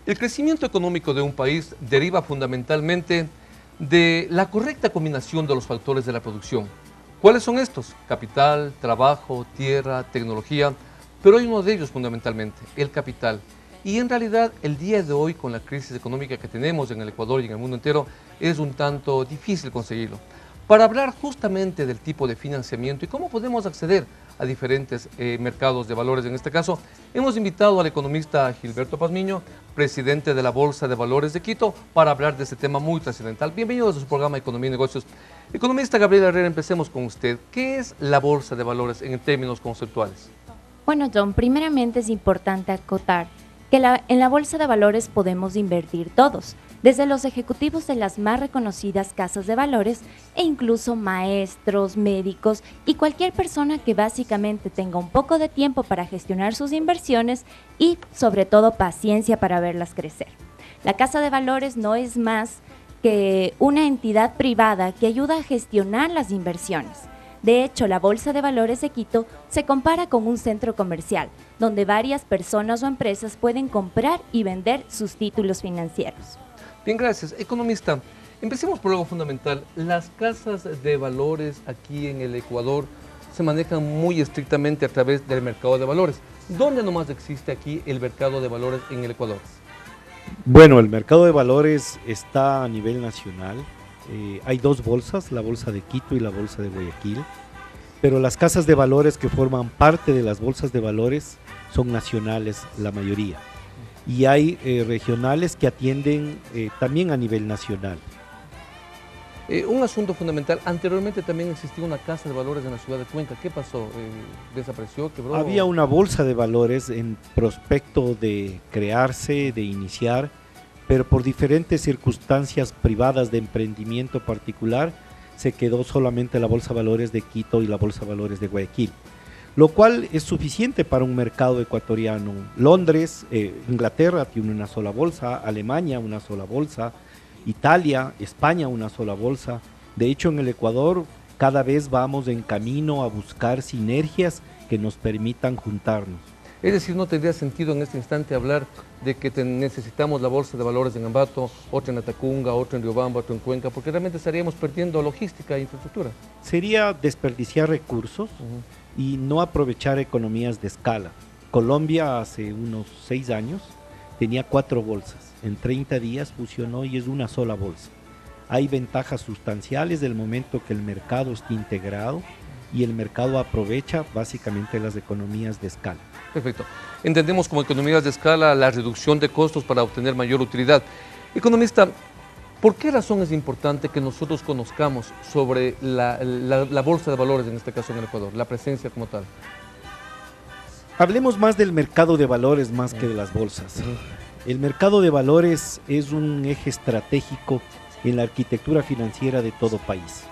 El crecimiento económico de un país deriva fundamentalmente de la correcta combinación de los factores de la producción. ¿Cuáles son estos? Capital, trabajo, tierra, tecnología, pero hay uno de ellos fundamentalmente, el capital. Y en realidad el día de hoy, con la crisis económica que tenemos en el Ecuador y en el mundo entero, es un tanto difícil conseguirlo. Para hablar justamente del tipo de financiamiento y cómo podemos acceder a diferentes mercados de valores, en este caso, hemos invitado al economista Gilberto Pazmiño, presidente de la Bolsa de Valores de Quito, para hablar de este tema muy trascendental. Bienvenido a su programa Economía y Negocios. Economista Gabriel Herrera, empecemos con usted. ¿Qué es la Bolsa de Valores en términos conceptuales? Bueno, John, primeramente es importante acotar que en la bolsa de valores podemos invertir todos, desde los ejecutivos de las más reconocidas casas de valores e incluso maestros, médicos y cualquier persona que básicamente tenga un poco de tiempo para gestionar sus inversiones y sobre todo paciencia para verlas crecer. La casa de valores no es más que una entidad privada que ayuda a gestionar las inversiones. De hecho, la Bolsa de Valores de Quito se compara con un centro comercial, donde varias personas o empresas pueden comprar y vender sus títulos financieros. Bien, gracias. Economista, empecemos por algo fundamental. Las casas de valores aquí en el Ecuador se manejan muy estrictamente a través del mercado de valores. ¿Dónde nomás existe aquí el mercado de valores en el Ecuador? Bueno, el mercado de valores está a nivel nacional. Hay dos bolsas, la bolsa de Quito y la bolsa de Guayaquil, pero las casas de valores que forman parte de las bolsas de valores son nacionales la mayoría, y hay regionales que atienden también a nivel nacional. Un asunto fundamental, anteriormente también existía una casa de valores en la ciudad de Cuenca. ¿Qué pasó? ¿Desapareció? ¿Quebró? Había una bolsa de valores en prospecto de crearse, de iniciar, pero por diferentes circunstancias privadas de emprendimiento particular, se quedó solamente la Bolsa de Valores de Quito y la Bolsa de Valores de Guayaquil, lo cual es suficiente para un mercado ecuatoriano. Londres, Inglaterra tiene una sola bolsa, Alemania una sola bolsa, Italia, España una sola bolsa. De hecho, en el Ecuador cada vez vamos en camino a buscar sinergias que nos permitan juntarnos. Es decir, no tendría sentido en este instante hablar de que necesitamos la bolsa de valores en Ambato, otra en Atacunga, otra en Riobamba, otra en Cuenca, porque realmente estaríamos perdiendo logística e infraestructura. Sería desperdiciar recursos y no aprovechar economías de escala. Colombia hace unos 6 años tenía 4 bolsas, en 30 días fusionó y es una sola bolsa. Hay ventajas sustanciales del momento que el mercado esté integrado y el mercado aprovecha básicamente las economías de escala. Perfecto. Entendemos como economías de escala la reducción de costos para obtener mayor utilidad. Economista, ¿por qué razón es importante que nosotros conozcamos sobre la bolsa de valores, en este caso en el Ecuador, la presencia como tal? Hablemos más del mercado de valores más que de las bolsas. El mercado de valores es un eje estratégico en la arquitectura financiera de todo país.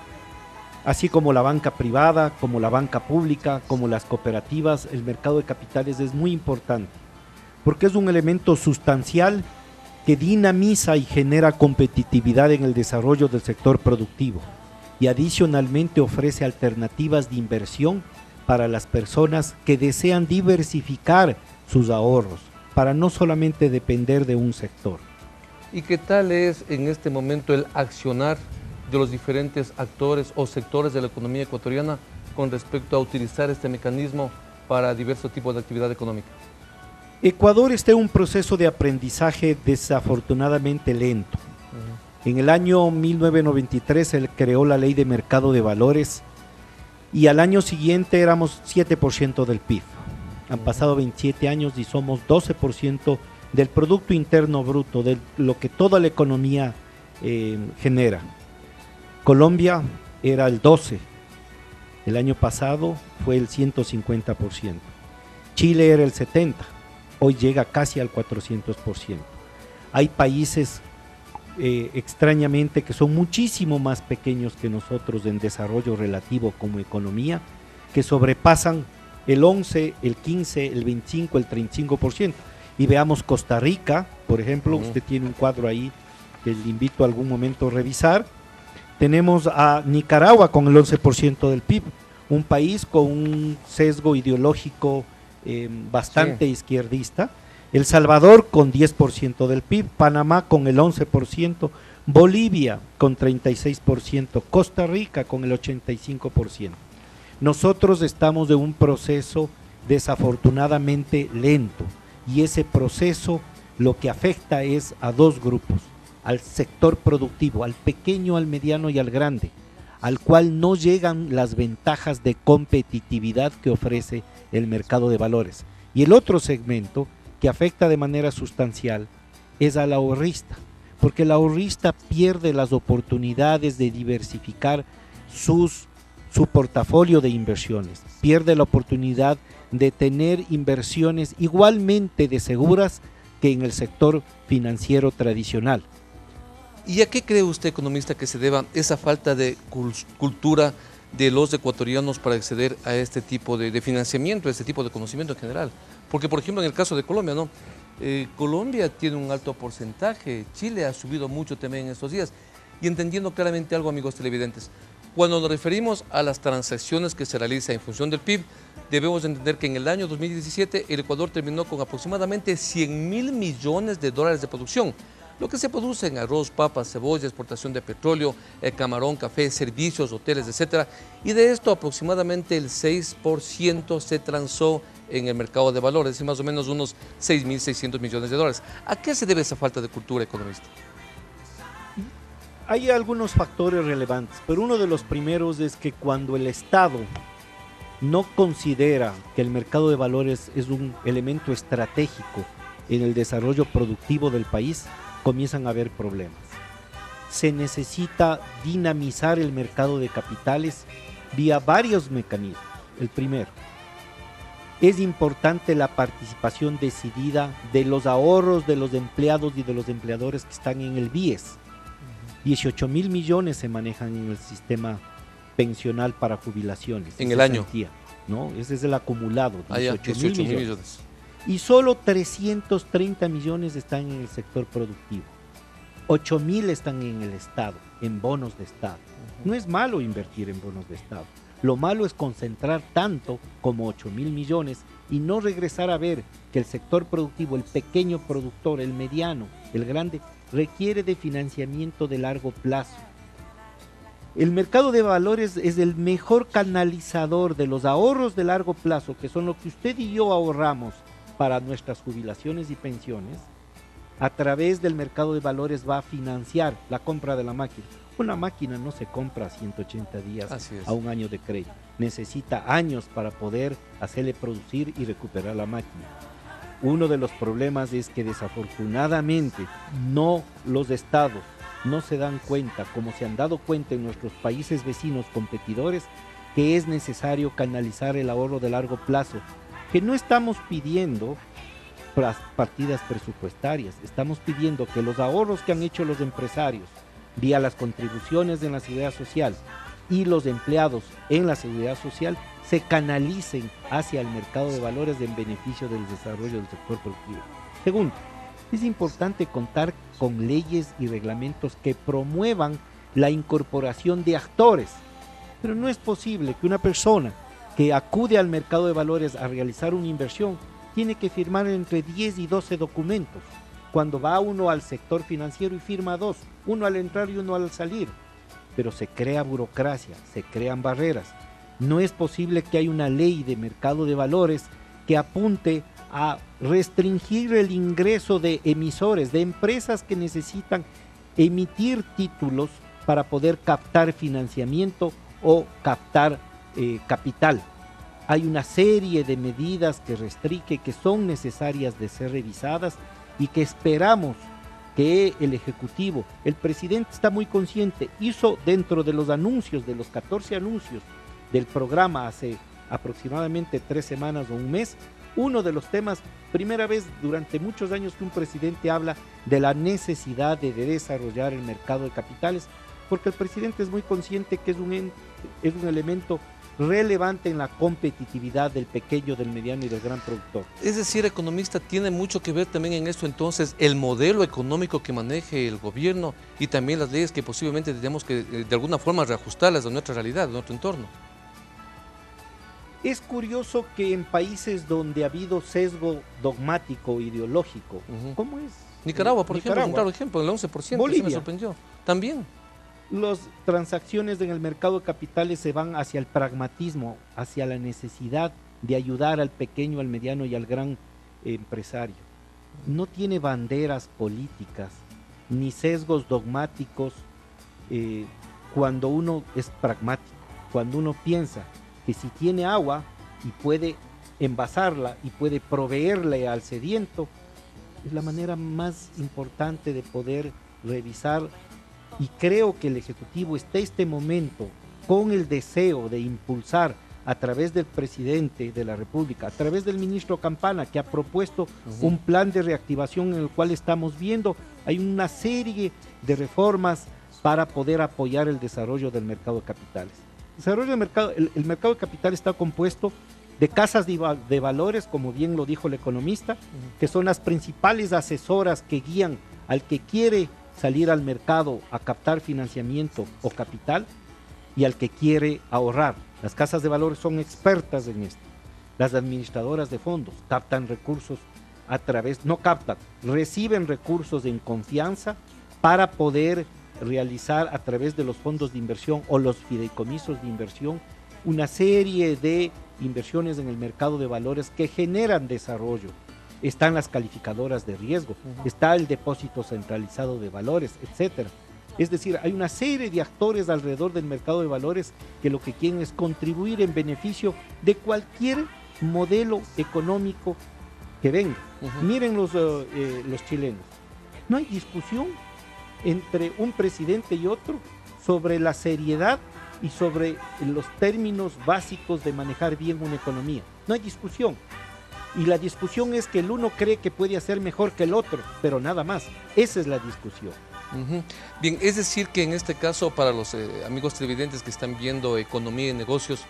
Así como la banca privada, como la banca pública, como las cooperativas, el mercado de capitales es muy importante, porque es un elemento sustancial que dinamiza y genera competitividad en el desarrollo del sector productivo y adicionalmente ofrece alternativas de inversión para las personas que desean diversificar sus ahorros, para no solamente depender de un sector. ¿Y qué tal es en este momento el accionar de los diferentes actores o sectores de la economía ecuatoriana con respecto a utilizar este mecanismo para diversos tipos de actividad económica? Ecuador está en un proceso de aprendizaje desafortunadamente lento. En el año 1993 se creó la Ley de Mercado de Valores y al año siguiente éramos 7% del PIB. Han pasado 27 años y somos 12% del Producto Interno Bruto, de lo que toda la economía genera. Colombia era el 12%, el año pasado fue el 150%. Chile era el 70%, hoy llega casi al 400%. Hay países extrañamente que son muchísimo más pequeños que nosotros en desarrollo relativo como economía, que sobrepasan el 11, el 15, el 25, el 35%. Y veamos Costa Rica, por ejemplo, usted tiene un cuadro ahí que le invito a algún momento a revisar. Tenemos a Nicaragua con el 11% del PIB, un país con un sesgo ideológico bastante izquierdista, El Salvador con 10% del PIB, Panamá con el 11%, Bolivia con 36%, Costa Rica con el 85%. Nosotros estamos de un proceso desafortunadamente lento y ese proceso lo que afecta es a dos grupos, al sector productivo, al pequeño, al mediano y al grande, al cual no llegan las ventajas de competitividad que ofrece el mercado de valores. Y el otro segmento que afecta de manera sustancial es al ahorrista, porque el ahorrista pierde las oportunidades de diversificar su portafolio de inversiones, pierde la oportunidad de tener inversiones igualmente de seguras que en el sector financiero tradicional. ¿Y a qué cree usted, economista, que se deba esa falta de cultura de los ecuatorianos para acceder a este tipo de financiamiento, a este tipo de conocimiento en general? Porque, por ejemplo, en el caso de Colombia, ¿no? Colombia tiene un alto porcentaje, Chile ha subido mucho también en estos días. Y entendiendo claramente algo, amigos televidentes, cuando nos referimos a las transacciones que se realizan en función del PIB, debemos entender que en el año 2017 el Ecuador terminó con aproximadamente 100.000 millones de dólares de producción. Lo que se produce en arroz, papas, cebolla, exportación de petróleo, camarón, café, servicios, hoteles, etcétera. Y de esto aproximadamente el 6% se transó en el mercado de valores, es decir, más o menos unos 6.600 millones de dólares. ¿A qué se debe esa falta de cultura, economista? Hay algunos factores relevantes, pero uno de los primeros es que cuando el Estado no considera que el mercado de valores es un elemento estratégico en el desarrollo productivo del país, comienzan a haber problemas. Se necesita dinamizar el mercado de capitales vía varios mecanismos. El primero, es importante la participación decidida de los ahorros de los empleados y de los empleadores que están en el BIES. 18.000 millones se manejan en el sistema pensional para jubilaciones. En el año. ¿No? Ese es el acumulado, 18.000 millones. Y solo 330 millones están en el sector productivo. 8.000 están en el Estado, en bonos de Estado. No es malo invertir en bonos de Estado. Lo malo es concentrar tanto como 8.000 millones y no regresar a ver que el sector productivo, el pequeño productor, el mediano, el grande, requiere de financiamiento de largo plazo. El mercado de valores es el mejor canalizador de los ahorros de largo plazo, que son lo que usted y yo ahorramos para nuestras jubilaciones y pensiones. A través del mercado de valores va a financiar la compra de la máquina. Una máquina no se compra a 180 días a un año de crédito. Necesita años para poder hacerle producir y recuperar la máquina. Uno de los problemas es que desafortunadamente los estados no se dan cuenta, como se han dado cuenta en nuestros países vecinos competidores, que es necesario canalizar el ahorro de largo plazo, que no estamos pidiendo partidas presupuestarias, estamos pidiendo que los ahorros que han hecho los empresarios vía las contribuciones en la seguridad social y los empleados en la seguridad social se canalicen hacia el mercado de valores en beneficio del desarrollo del sector productivo. Segundo, es importante contar con leyes y reglamentos que promuevan la incorporación de actores, pero no es posible que una persona que acude al mercado de valores a realizar una inversión tiene que firmar entre 10 y 12 documentos, cuando va uno al sector financiero y firma 2, uno al entrar y uno al salir, pero se crea burocracia, se crean barreras. No es posible que haya una ley de mercado de valores que apunte a restringir el ingreso de emisores, de empresas que necesitan emitir títulos para poder captar financiamiento o captar capital. Hay una serie de medidas que restringen, que son necesarias de ser revisadas y que esperamos que el Ejecutivo, el presidente está muy consciente, hizo dentro de los anuncios, de los 14 anuncios del programa hace aproximadamente 3 semanas o un mes, uno de los temas, primera vez durante muchos años que un presidente habla de la necesidad de desarrollar el mercado de capitales, porque el presidente es muy consciente que es un elemento relevante en la competitividad del pequeño, del mediano y del gran productor. Es decir, economista, tiene mucho que ver también en esto entonces el modelo económico que maneje el gobierno y también las leyes que posiblemente tenemos que de alguna forma reajustarlas a nuestra realidad, a nuestro entorno. Es curioso que en países donde ha habido sesgo dogmático, ideológico, ¿cómo es? Nicaragua, por ejemplo, es un claro ejemplo, el 11%, Bolivia. me sorprendió. También. Las transacciones en el mercado de capitales se van hacia el pragmatismo, hacia la necesidad de ayudar al pequeño, al mediano y al gran empresario. No tiene banderas políticas ni sesgos dogmáticos cuando uno es pragmático, cuando uno piensa que si tiene agua y puede envasarla y puede proveerle al sediento, es la manera más importante de poder revisar. Y creo que el Ejecutivo está en este momento con el deseo de impulsar a través del presidente de la República, a través del ministro Campana, que ha propuesto un plan de reactivación en el cual estamos viendo, hay una serie de reformas para poder apoyar el desarrollo del mercado de capitales. El mercado de capital está compuesto de casas de valores, como bien lo dijo el economista, que son las principales asesoras que guían al que quiere salir al mercado a captar financiamiento o capital y al que quiere ahorrar. Las casas de valores son expertas en esto. Las administradoras de fondos captan recursos reciben recursos en confianza para poder realizar a través de los fondos de inversión o los fideicomisos de inversión una serie de inversiones en el mercado de valores que generan desarrollo. Están las calificadoras de riesgo, está el depósito centralizado de valores, etcétera. Es decir, hay una serie de actores alrededor del mercado de valores que lo que quieren es contribuir en beneficio de cualquier modelo económico que venga. Miren los chilenos. No hay discusión entre un presidente y otro sobre la seriedad y sobre los términos básicos de manejar bien una economía. No hay discusión. Y la discusión es que el uno cree que puede hacer mejor que el otro, pero nada más. Esa es la discusión. Bien, es decir que en este caso, para los amigos televidentes que están viendo economía y negocios,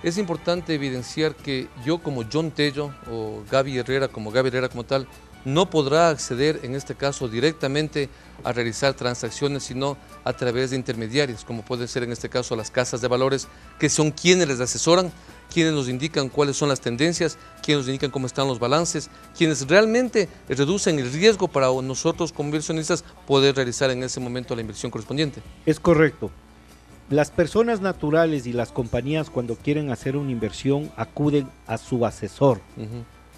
es importante evidenciar que yo como John Tello o Gaby Herrera como tal, no podrá acceder en este caso directamente a realizar transacciones, sino a través de intermediarios, como puede ser en este caso las casas de valores, que son quienes les asesoran, quienes nos indican cuáles son las tendencias, quienes nos indican cómo están los balances, quienes realmente reducen el riesgo para nosotros como inversionistas poder realizar en ese momento la inversión correspondiente. Es correcto. Las personas naturales y las compañías cuando quieren hacer una inversión acuden a su asesor.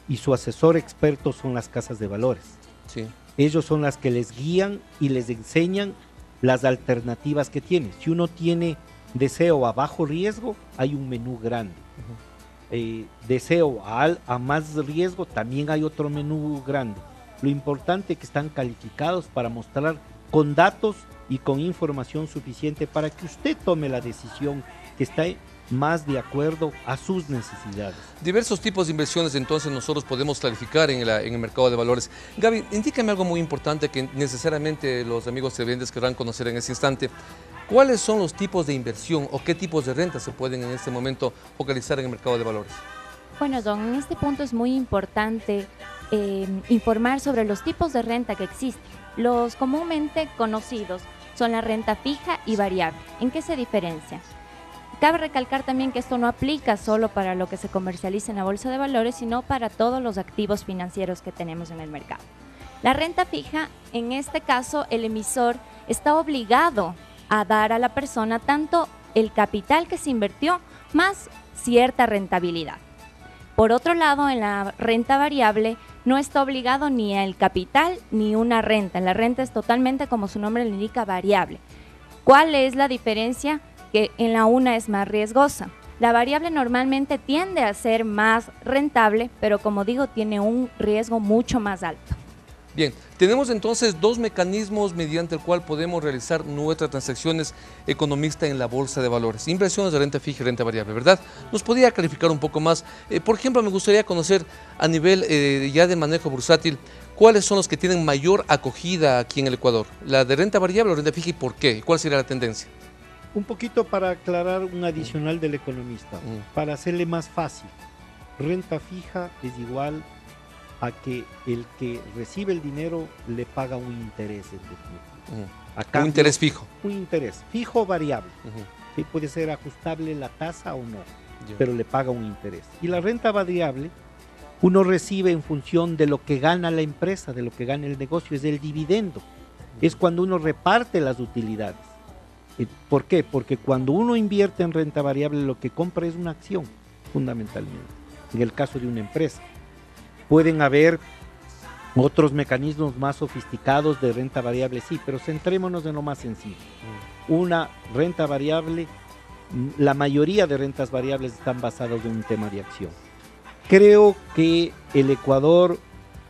Y su asesor experto son las casas de valores. Sí. Ellos son las que les guían y les enseñan las alternativas que tienen. Si uno tiene deseo a bajo riesgo, hay un menú grande. Deseo a más riesgo, también hay otro menú grande. Lo importante es que están calificados para mostrar con datos y con información suficiente para que usted tome la decisión que está más de acuerdo a sus necesidades. Diversos tipos de inversiones entonces nosotros podemos clarificar en el mercado de valores. Gaby, indícame algo muy importante que necesariamente los amigos televidentes querrán conocer en este instante. ¿Cuáles son los tipos de inversión o qué tipos de rentas se pueden en este momento focalizar en el mercado de valores? Bueno, Don, en este punto es muy importante informar sobre los tipos de renta que existen. Los comúnmente conocidos son la renta fija y variable. ¿En qué se diferencian? Cabe recalcar también que esto no aplica solo para lo que se comercializa en la bolsa de valores, sino para todos los activos financieros que tenemos en el mercado. La renta fija, en este caso, el emisor está obligado a dar a la persona tanto el capital que se invirtió más cierta rentabilidad. Por otro lado, en la renta variable no está obligado ni al capital ni una renta. La renta es totalmente, como su nombre le indica, variable. ¿Cuál es la diferencia? Que en la una es más riesgosa. La variable normalmente tiende a ser más rentable, pero como digo, tiene un riesgo mucho más alto. Bien, tenemos entonces dos mecanismos mediante el cual podemos realizar nuestras transacciones economista en la bolsa de valores. Inversiones de renta fija y renta variable, ¿verdad? ¿Nos podría clarificar un poco más? Por ejemplo, me gustaría conocer a nivel ya de manejo bursátil, ¿cuáles son los que tienen mayor acogida aquí en el Ecuador? ¿La de renta variable o renta fija y por qué? ¿Cuál sería la tendencia? Un poquito para aclarar un adicional del economista, para hacerle más fácil. Renta fija es igual a que el que recibe el dinero le paga un interés en definitiva. Un interés fijo. Un interés fijo o variable. Sí, puede ser ajustable la tasa o no. pero le paga un interés. Y la renta variable uno recibe en función de lo que gana la empresa, de lo que gana el negocio, es el dividendo. Es cuando uno reparte las utilidades. ¿Por qué? Porque cuando uno invierte en renta variable, lo que compra es una acción, fundamentalmente, en el caso de una empresa. Pueden haber otros mecanismos más sofisticados de renta variable, sí, pero centrémonos en lo más sencillo. Una renta variable, la mayoría de rentas variables están basadas en un tema de acción. Creo que el Ecuador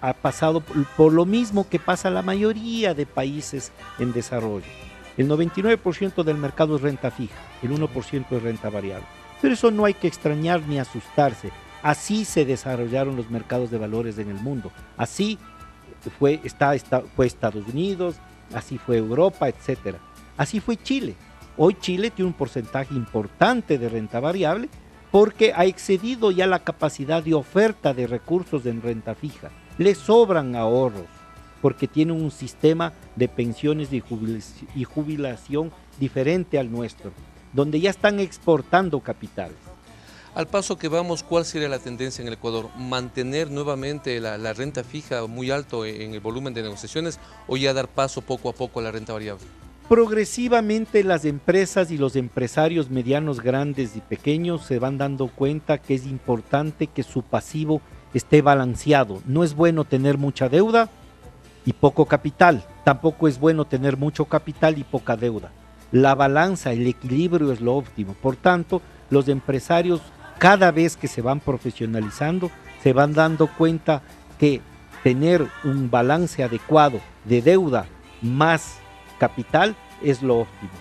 ha pasado por lo mismo que pasa la mayoría de países en desarrollo. El 99% del mercado es renta fija, el 1% es renta variable. Pero eso no hay que extrañar ni asustarse. Así se desarrollaron los mercados de valores en el mundo. Así fue Estados Unidos, así fue Europa, etc. Así fue Chile. Hoy Chile tiene un porcentaje importante de renta variable porque ha excedido ya la capacidad de oferta de recursos en renta fija. Le sobran ahorros porque tiene un sistema de pensiones y jubilación diferente al nuestro, donde ya están exportando capitales. Al paso que vamos, ¿cuál sería la tendencia en el Ecuador? ¿Mantener nuevamente la renta fija muy alto en el volumen de negociaciones o ya dar paso poco a poco a la renta variable? Progresivamente las empresas y los empresarios medianos, grandes y pequeños se van dando cuenta que es importante que su pasivo esté balanceado. No es bueno tener mucha deuda y poco capital. Tampoco es bueno tener mucho capital y poca deuda. La balanza, el equilibrio es lo óptimo. Por tanto, los empresarios cada vez que se van profesionalizando se van dando cuenta que tener un balance adecuado de deuda más capital es lo óptimo.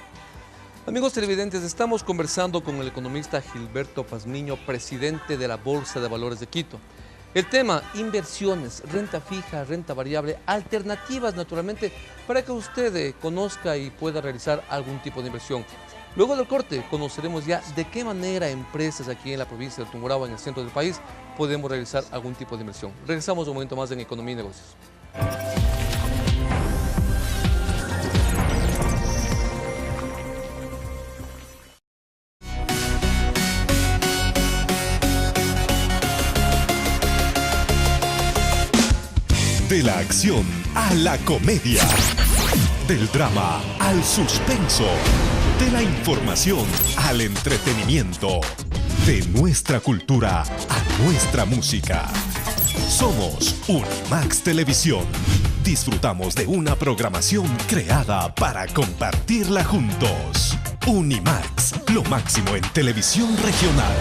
Amigos televidentes, estamos conversando con el economista Gilberto Pazmiño, presidente de la Bolsa de Valores de Quito. El tema, inversiones, renta fija, renta variable, alternativas naturalmente, para que usted conozca y pueda realizar algún tipo de inversión. Luego del corte conoceremos ya de qué manera empresas aquí en la provincia de Tungurahua, en el centro del país, podemos realizar algún tipo de inversión. Regresamos un momento más en Economía y Negocios. De la acción a la comedia, del drama al suspenso, de la información al entretenimiento, de nuestra cultura a nuestra música. Somos Unimax Televisión. Disfrutamos de una programación creada para compartirla juntos. Unimax, lo máximo en televisión regional.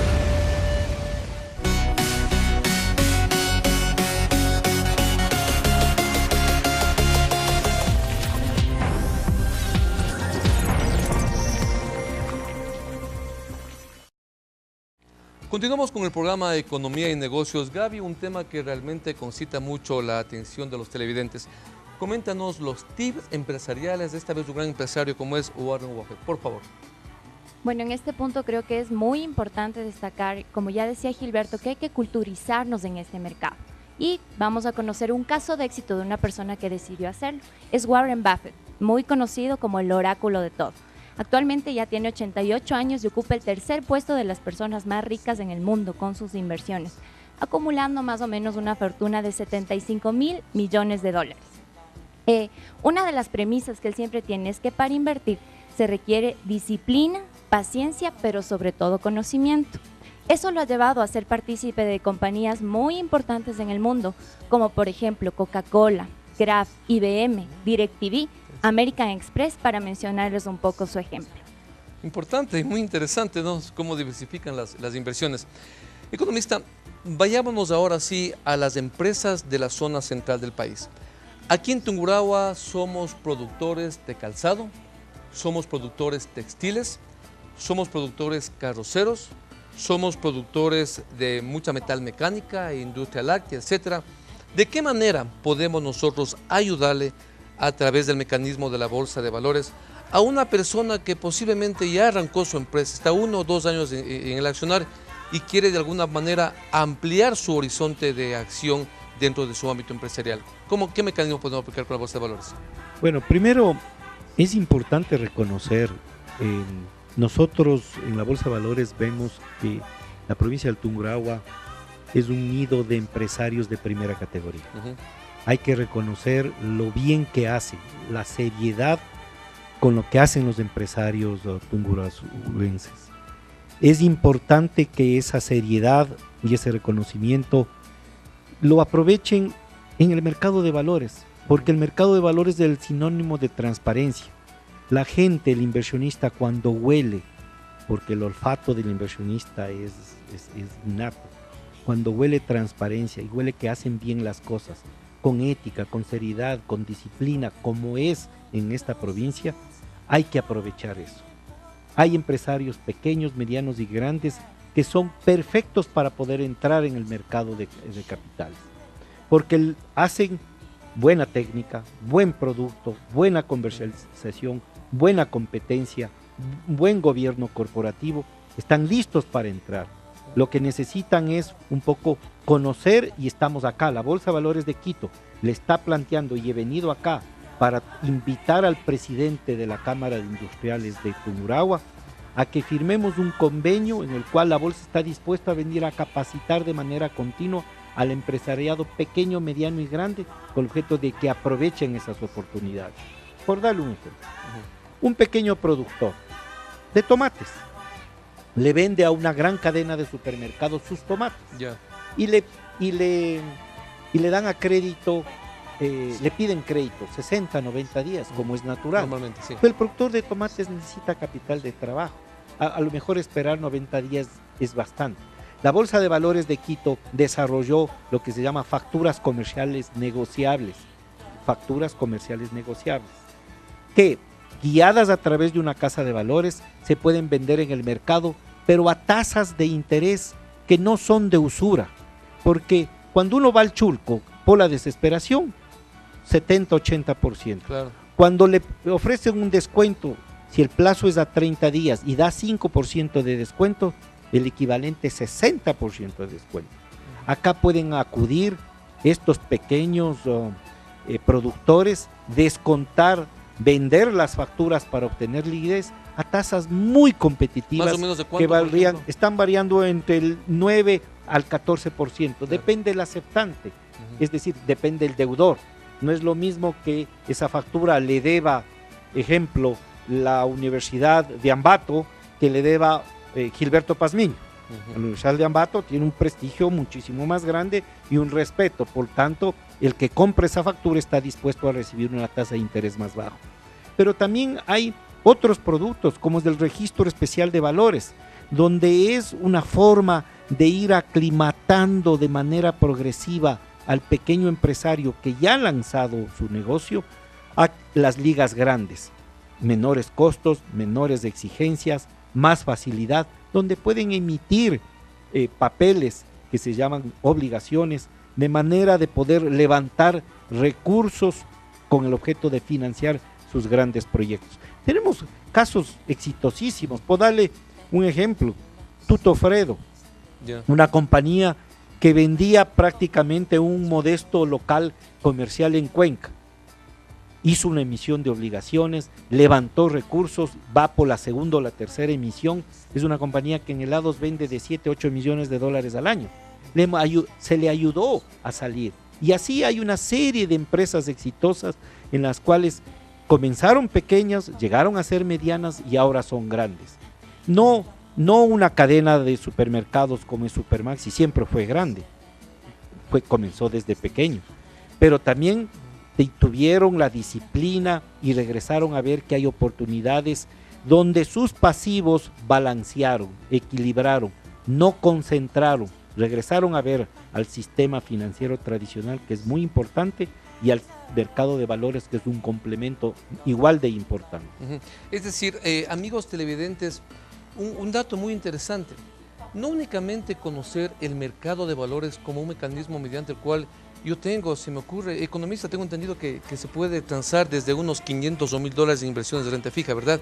Continuamos con el programa de Economía y Negocios. Gaby, un tema que realmente concita mucho la atención de los televidentes. Coméntanos los tips empresariales de esta vez un gran empresario como es Warren Buffett, por favor. Bueno, en este punto creo que es muy importante destacar, como ya decía Gilberto, que hay que culturizarnos en este mercado. Y vamos a conocer un caso de éxito de una persona que decidió hacerlo. Es Warren Buffett, muy conocido como el oráculo de todo. Actualmente ya tiene 88 años y ocupa el tercer puesto de las personas más ricas en el mundo con sus inversiones, acumulando más o menos una fortuna de 75.000 millones de dólares. Una de las premisas que él siempre tiene es que para invertir se requiere disciplina, paciencia, pero sobre todo conocimiento. Eso lo ha llevado a ser partícipe de compañías muy importantes en el mundo, como por ejemplo Coca-Cola, Kraft, IBM, DirecTV, American Express, para mencionarles un poco su ejemplo. Importante y muy interesante, ¿no? Cómo diversifican las inversiones. Economista, vayámonos ahora sí a las empresas de la zona central del país. Aquí en Tungurahua somos productores de calzado, somos productores textiles, somos productores carroceros, somos productores de mucha metal mecánica, industria láctea, etc. ¿De qué manera podemos nosotros ayudarle a través del mecanismo de la Bolsa de Valores a una persona que posiblemente ya arrancó su empresa, está 1 o 2 años en el accionar y quiere de alguna manera ampliar su horizonte de acción dentro de su ámbito empresarial? ¿Qué mecanismo podemos aplicar con la Bolsa de Valores? Bueno, primero es importante reconocer, nosotros en la Bolsa de Valores vemos que La provincia del Tungurahua es un nido de empresarios de primera categoría. Hay que reconocer lo bien que hacen, la seriedad con lo que hacen los empresarios tungurahuenses. Es importante que esa seriedad y ese reconocimiento lo aprovechen en el mercado de valores, porque el mercado de valores es el sinónimo de transparencia. La gente, el inversionista, cuando huele, porque el olfato del inversionista es innato, cuando huele transparencia y huele que hacen bien las cosas, con ética, con seriedad, con disciplina, como es en esta provincia, hay que aprovechar eso. Hay empresarios pequeños, medianos y grandes que son perfectos para poder entrar en el mercado de capitales, porque hacen buena técnica, buen producto, buena comercialización, buena competencia, buen gobierno corporativo, están listos para entrar. Lo que necesitan es un poco conocer, y estamos acá, la Bolsa de Valores de Quito le está planteando, y he venido acá para invitar al presidente de la Cámara de Industriales de Tungurahua a que firmemos un convenio en el cual la bolsa está dispuesta a venir a capacitar de manera continua al empresariado pequeño, mediano y grande, con el objeto de que aprovechen esas oportunidades. Por darle un ejemplo, un pequeño productor de tomates le vende a una gran cadena de supermercados sus tomates, y le dan a crédito, le piden crédito 60, 90 días, como es natural. Normalmente, sí. Pero el productor de tomates necesita capital de trabajo. A lo mejor esperar 90 días es bastante. La Bolsa de Valores de Quito desarrolló lo que se llama facturas comerciales negociables. Facturas comerciales negociables, que guiadas a través de una casa de valores se pueden vender en el mercado, pero a tasas de interés que no son de usura. Porque cuando uno va al chulco por la desesperación, 70-80%. Claro. Cuando le ofrecen un descuento, si el plazo es a 30 días y da 5% de descuento, el equivalente es 60% de descuento. Acá pueden acudir estos pequeños productores, descontar, vender las facturas para obtener liquidez a tasas muy competitivas. ¿Más o menos de cuánto, están variando entre el 9 al 14%, claro. Depende del aceptante, es decir, depende del deudor. No es lo mismo que esa factura le deba, ejemplo, la Universidad de Ambato, que le deba Gilberto Pazmiño. La Universidad de Ambato tiene un prestigio muchísimo más grande y un respeto, por tanto, el que compre esa factura está dispuesto a recibir una tasa de interés más bajo. Pero también hay otros productos, como es del registro especial de valores, donde es una forma de ir aclimatando de manera progresiva al pequeño empresario que ya ha lanzado su negocio a las ligas grandes. Menores costos, menores exigencias, más facilidad, donde pueden emitir papeles que se llaman obligaciones, de manera de poder levantar recursos con el objeto de financiar sus grandes proyectos. Tenemos casos exitosísimos. Por darle un ejemplo, Tutofredo, una compañía que vendía prácticamente un modesto local comercial en Cuenca. Hizo una emisión de obligaciones, levantó recursos, va por la segunda o la tercera emisión. Es una compañía que en helados vende de 7, 8 millones de dólares al año. Se le ayudó a salir. Y así hay una serie de empresas exitosas en las cuales comenzaron pequeñas, llegaron a ser medianas y ahora son grandes. No una cadena de supermercados como es Supermaxi, siempre fue grande. Comenzó desde pequeños. Pero también tuvieron la disciplina y regresaron a ver que hay oportunidades donde sus pasivos balancearon, equilibraron, no concentraron, regresaron a ver al sistema financiero tradicional, que es muy importante, y al mercado de valores, que es un complemento igual de importante. Es decir, amigos televidentes, un dato muy interesante, no únicamente conocer el mercado de valores como un mecanismo mediante el cual yo tengo, se me ocurre, economista, tengo entendido que se puede transar desde unos 500 o 1,000 dólares en inversiones de renta fija, ¿verdad?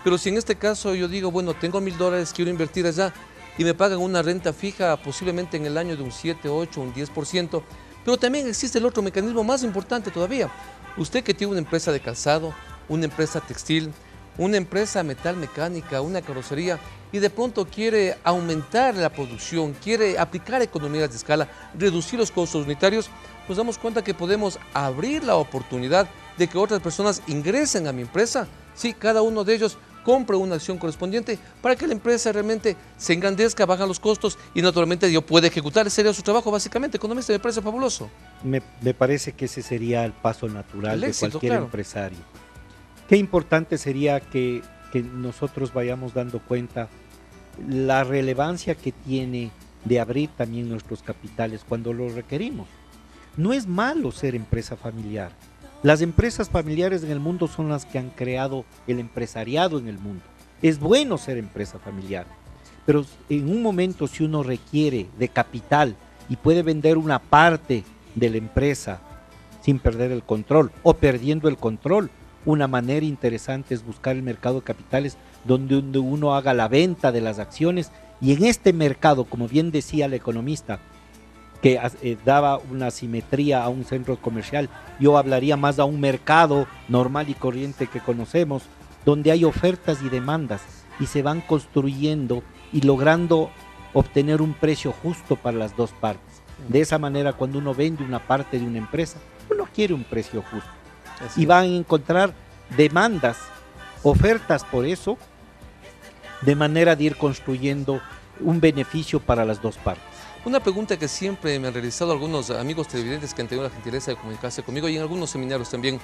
Pero si en este caso yo digo, bueno, tengo 1,000 dólares, quiero invertir allá y me pagan una renta fija posiblemente en el año de un 7, 8, un 10%, pero también existe el otro mecanismo más importante todavía. Usted que tiene una empresa de calzado, una empresa textil, una empresa metalmecánica, una carrocería, y de pronto quiere aumentar la producción, quiere aplicar economías de escala, reducir los costos unitarios, nos damos cuenta que podemos abrir la oportunidad de que otras personas ingresen a mi empresa. Sí, cada uno de ellos compre una acción correspondiente para que la empresa realmente se engrandezca, bajan los costos y naturalmente yo pueda ejecutar. Ese sería su trabajo básicamente. Economista, me parece fabuloso. Me parece que ese sería el paso natural de éxito, cualquier claro. empresario. Qué importante sería que nosotros vayamos dando cuenta la relevancia que tiene de abrir también nuestros capitales cuando lo requerimos. No es malo ser empresa familiar. Las empresas familiares en el mundo son las que han creado el empresariado en el mundo. Es bueno ser empresa familiar, pero en un momento si uno requiere de capital y puede vender una parte de la empresa sin perder el control o perdiendo el control, una manera interesante es buscar el mercado de capitales donde uno haga la venta de las acciones, y en este mercado, como bien decía el economista, que daba una simetría a un centro comercial, yo hablaría más a un mercado normal y corriente que conocemos, donde hay ofertas y demandas y se van construyendo y logrando obtener un precio justo para las dos partes. De esa manera, cuando uno vende una parte de una empresa, uno quiere un precio justo. Así Y es. van a encontrar demandas, ofertas por eso, de manera de ir construyendo un beneficio para las dos partes. Una pregunta que siempre me han realizado algunos amigos televidentes que han tenido la gentileza de comunicarse conmigo y en algunos seminarios también.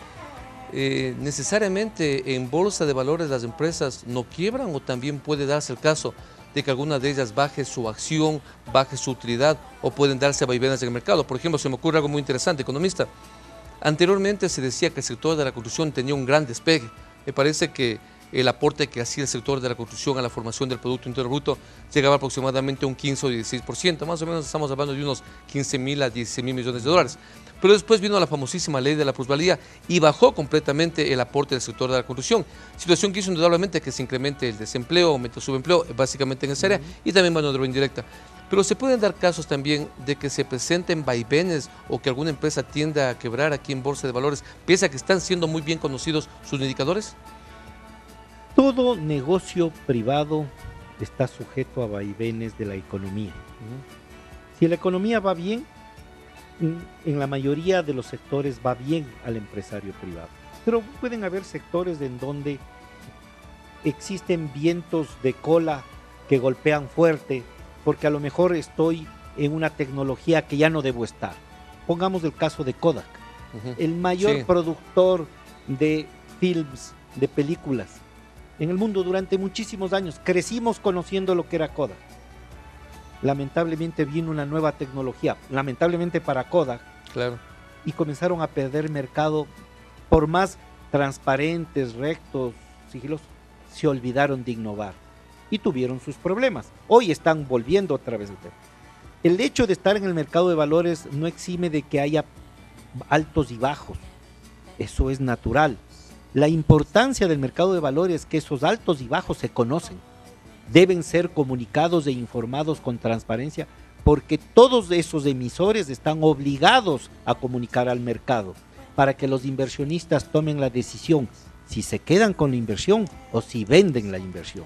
¿Necesariamente en bolsa de valores las empresas no quiebran o también puede darse el caso de que alguna de ellas baje su acción, baje su utilidad o pueden darse vaivenes en el mercado? Por ejemplo, se me ocurre algo muy interesante, economista. Anteriormente se decía que el sector de la construcción tenía un gran despegue. Me parece que el aporte que hacía el sector de la construcción a la formación del Producto Interno Bruto llegaba aproximadamente a un 15 o 16%, más o menos estamos hablando de unos 15.000 a 16.000 millones de dólares. Pero después vino la famosísima ley de la plusvalía y bajó completamente el aporte del sector de la construcción, situación que hizo indudablemente que se incremente el desempleo, aumente el subempleo, básicamente en esa área, y también mano de obra indirecta. Pero se pueden dar casos también de que se presenten vaivenes o que alguna empresa tienda a quebrar aquí en Bolsa de Valores, pese a que están siendo muy bien conocidos sus indicadores. Todo negocio privado está sujeto a vaivenes de la economía. Si la economía va bien, en la mayoría de los sectores va bien al empresario privado. Pero pueden haber sectores en donde existen vientos de cola que golpean fuerte, porque a lo mejor estoy en una tecnología que ya no debo estar. Pongamos el caso de Kodak, el mayor productor de films, de películas en el mundo durante muchísimos años. Crecimos conociendo lo que era Kodak. Lamentablemente vino una nueva tecnología, lamentablemente para Kodak, Claro. y comenzaron a perder mercado. Por más transparentes, rectos, sigilosos, se olvidaron de innovar y tuvieron sus problemas. Hoy están volviendo otra vez al tema. El hecho de estar en el mercado de valores no exime de que haya altos y bajos. Eso es natural. La importancia del mercado de valores es que esos altos y bajos se conocen. Deben ser comunicados e informados con transparencia, porque todos esos emisores están obligados a comunicar al mercado para que los inversionistas tomen la decisión si se quedan con la inversión o si venden la inversión.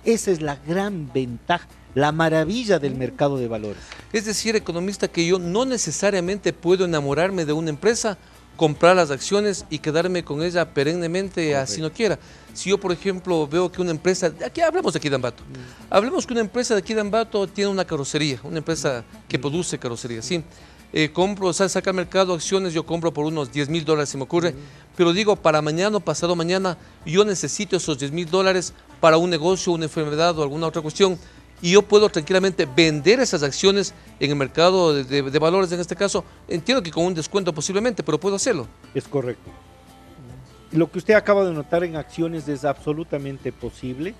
Esa es la gran ventaja, la maravilla del mercado de valores. Es decir, economista, que yo no necesariamente puedo enamorarme de una empresa, comprar las acciones y quedarme con ella perennemente. Correcto. Así no quiera. Si yo, por ejemplo, veo que una empresa, aquí hablemos de aquí de Ambato, hablemos que una empresa de aquí de Ambato tiene una carrocería, una empresa que produce carrocería, ¿sí? Compro, o sea, saca al mercado acciones, yo compro por unos $10,000, se me ocurre, pero digo, para mañana o pasado mañana, yo necesito esos $10,000 para un negocio, una enfermedad o alguna otra cuestión, y yo puedo tranquilamente vender esas acciones en el mercado de valores, en este caso, entiendo que con un descuento posiblemente, pero puedo hacerlo. Es correcto. Lo que usted acaba de notar en acciones es absolutamente posible.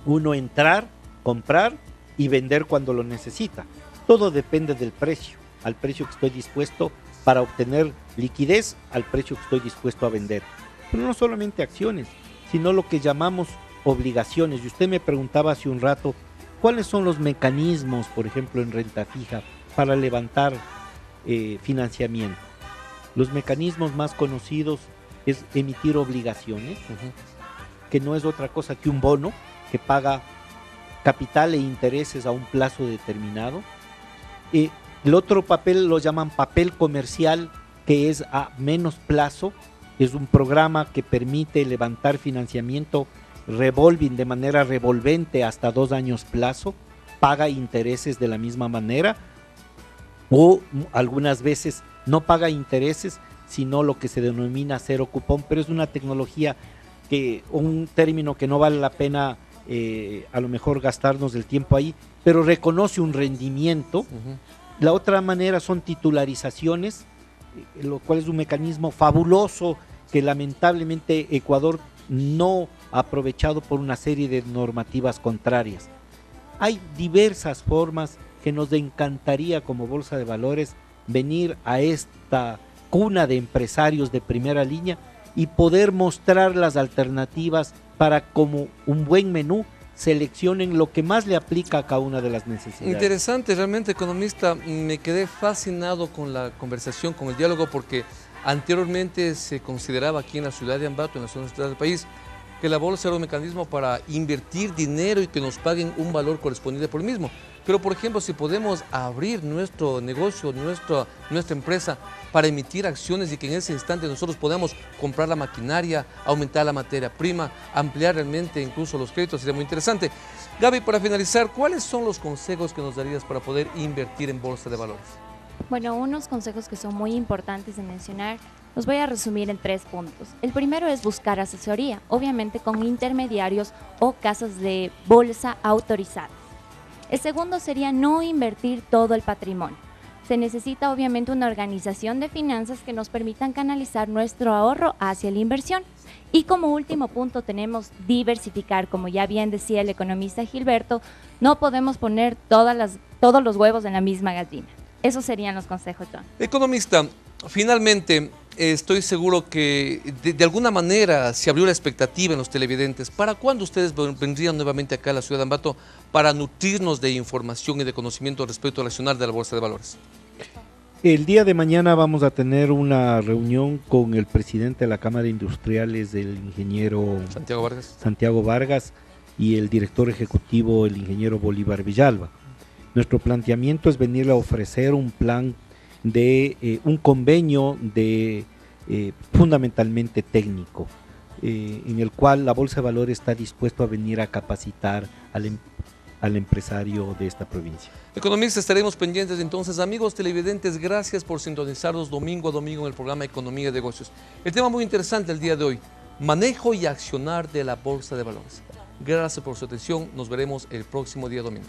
Uno entrar, comprar y vender cuando lo necesita. Todo depende del precio, al precio que estoy dispuesto para obtener liquidez, al precio que estoy dispuesto a vender. Pero no solamente acciones, sino lo que llamamos obligaciones. Y usted me preguntaba hace un rato, ¿cuáles son los mecanismos, por ejemplo, en renta fija para levantar financiamiento? Los mecanismos más conocidos es emitir obligaciones que no es otra cosa que un bono que paga capital e intereses a un plazo determinado. El otro papel lo llaman papel comercial, que es a menos plazo. Es un programa que permite levantar financiamiento revolving de manera revolvente hasta 2 años plazo, paga intereses de la misma manera, o algunas veces no paga intereses, sino lo que se denomina cero cupón, pero es una tecnología un término que no vale la pena a lo mejor gastarnos el tiempo ahí, pero reconoce un rendimiento. La otra manera son titularizaciones, lo cual es un mecanismo fabuloso que lamentablemente Ecuador no ha aprovechado por una serie de normativas contrarias. Hay diversas formas que nos encantaría como Bolsa de Valores venir a esta cuna de empresarios de primera línea y poder mostrar las alternativas para, como un buen menú, seleccionen lo que más le aplica a cada una de las necesidades. Interesante, realmente, economista. Me quedé fascinado con la conversación, con el diálogo, porque anteriormente se consideraba aquí en la ciudad de Ambato, en la zona central del país, que la bolsa era un mecanismo para invertir dinero y que nos paguen un valor correspondiente por el mismo. Pero, por ejemplo, si podemos abrir nuestro negocio, nuestra empresa, para emitir acciones y que en ese instante nosotros podamos comprar la maquinaria, aumentar la materia prima, ampliar realmente incluso los créditos, sería muy interesante. Gaby, para finalizar, ¿cuáles son los consejos que nos darías para poder invertir en bolsa de valores? Bueno, unos consejos que son muy importantes de mencionar, los voy a resumir en 3 puntos. El primero es buscar asesoría, obviamente con intermediarios o casas de bolsa autorizadas. El segundo sería no invertir todo el patrimonio. Se necesita obviamente una organización de finanzas que nos permitan canalizar nuestro ahorro hacia la inversión. Y como último punto tenemos diversificar, como ya bien decía el economista Gilberto, no podemos poner todos los huevos en la misma gallina. Esos serían los consejos, John. Economista, finalmente estoy seguro que de alguna manera se abrió la expectativa en los televidentes. ¿Para cuándo ustedes vendrían nuevamente acá a la ciudad de Ambato para nutrirnos de información y de conocimiento respecto al accionar de la Bolsa de Valores? El día de mañana vamos a tener una reunión con el presidente de la Cámara de Industriales, el ingeniero Santiago Vargas, y el director ejecutivo, el ingeniero Bolívar Villalba. Nuestro planteamiento es venir a ofrecer un plan de un convenio fundamentalmente técnico, en el cual la Bolsa de Valores está dispuesto a venir a capacitar al empresario de esta provincia. Economistas, estaremos pendientes entonces. Amigos televidentes, gracias por sintonizarnos domingo a domingo en el programa Economía y Negocios. El tema muy interesante el día de hoy, manejo y accionar de la Bolsa de Valores. Gracias por su atención, nos veremos el próximo día domingo.